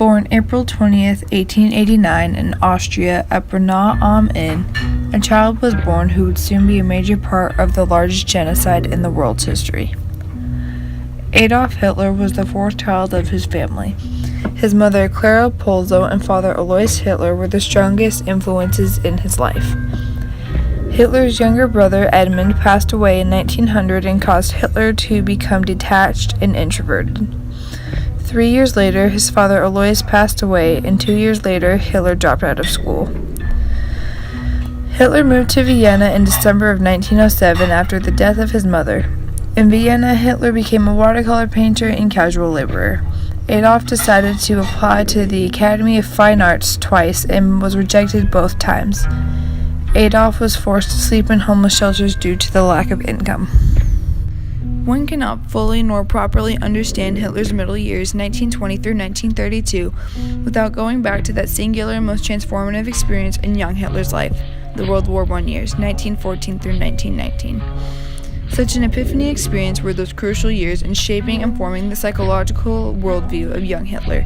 Born April 20th, 1889 in Austria at Brna am Inn, a child was born who would soon be a major part of the largest genocide in the world's history. Adolf Hitler was the fourth child of his family. His mother, Clara Polzo, and father, Alois Hitler, were the strongest influences in his life. Hitler's younger brother, Edmund, passed away in 1900 and caused Hitler to become detached and introverted. 3 years later, his father, Alois, passed away, and 2 years later, Hitler dropped out of school. Hitler moved to Vienna in December of 1907 after the death of his mother. In Vienna, Hitler became a watercolor painter and casual laborer. Adolf decided to apply to the Academy of Fine Arts twice and was rejected both times. Adolf was forced to sleep in homeless shelters due to the lack of income. One cannot fully nor properly understand Hitler's middle years, 1920 through 1932, without going back to that singular and most transformative experience in young Hitler's life, the World War I years, 1914 through 1919. Such an epiphany experience were those crucial years in shaping and forming the psychological worldview of young Hitler.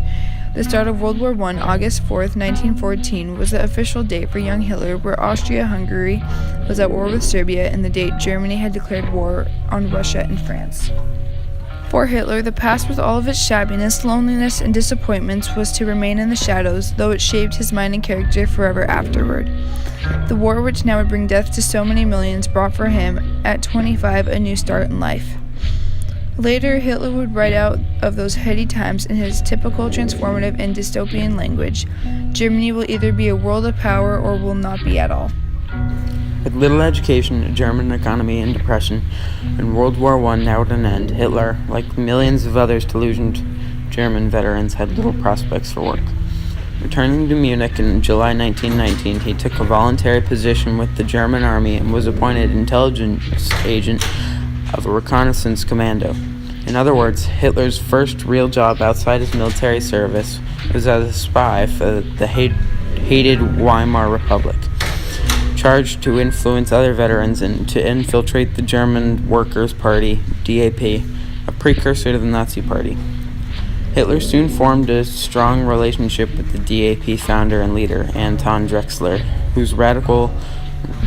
The start of World War I, August 4th, 1914, was the official date for young Hitler, where Austria-Hungary was at war with Serbia, and the date Germany had declared war on Russia and France. For Hitler, the past with all of its shabbiness, loneliness, and disappointments was to remain in the shadows, though it shaped his mind and character forever afterward. The war, which now would bring death to so many millions, brought for him, at 25, a new start in life. Later, Hitler would write out of those heady times in his typical transformative and dystopian language. Germany will either be a world of power or will not be at all. With little education, a German economy in depression, and World War I now at an end, Hitler, like millions of other disillusioned German veterans, had little prospects for work. Returning to Munich in July 1919, he took a voluntary position with the German army and was appointed intelligence agent of a reconnaissance commando. In other words, Hitler's first real job outside his military service was as a spy for the hated Weimar Republic, charged to influence other veterans and to infiltrate the German Workers' Party, DAP, a precursor to the Nazi Party. Hitler soon formed a strong relationship with the DAP founder and leader, Anton Drexler, whose radical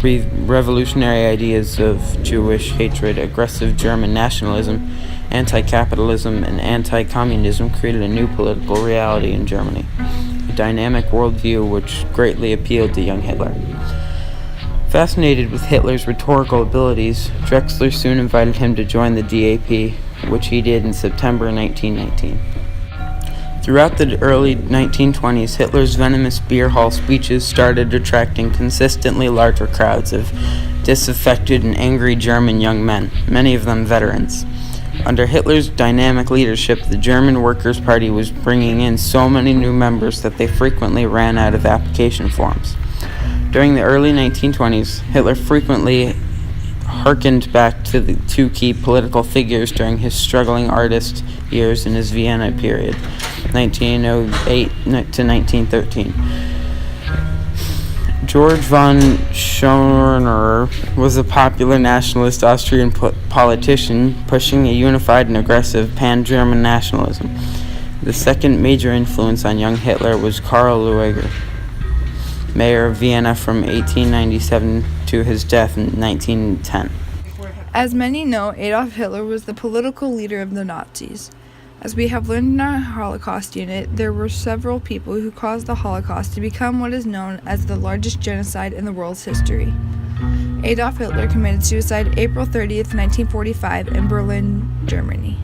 revolutionary ideas of Jewish hatred, aggressive German nationalism, anti-capitalism, and anti-communism created a new political reality in Germany, a dynamic worldview which greatly appealed to young Hitler. Fascinated with Hitler's rhetorical abilities, Drexler soon invited him to join the DAP, which he did in September 1919. Throughout the early 1920s, Hitler's venomous beer hall speeches started attracting consistently larger crowds of disaffected and angry German young men, many of them veterans. Under Hitler's dynamic leadership, the German Workers' Party was bringing in so many new members that they frequently ran out of application forms. During the early 1920s, Hitler frequently harkened back to the two key political figures during his struggling artist years in his Vienna period, 1908 to 1913. George von Schorner was a popular nationalist Austrian politician pushing a unified and aggressive pan-German nationalism. The second major influence on young Hitler was Karl Lueger, mayor of Vienna from 1897 to his death in 1910. As many know, Adolf Hitler was the political leader of the Nazis. As we have learned in our Holocaust unit, there were several people who caused the Holocaust to become what is known as the largest genocide in the world's history. Adolf Hitler committed suicide April 30th, 1945 in Berlin, Germany.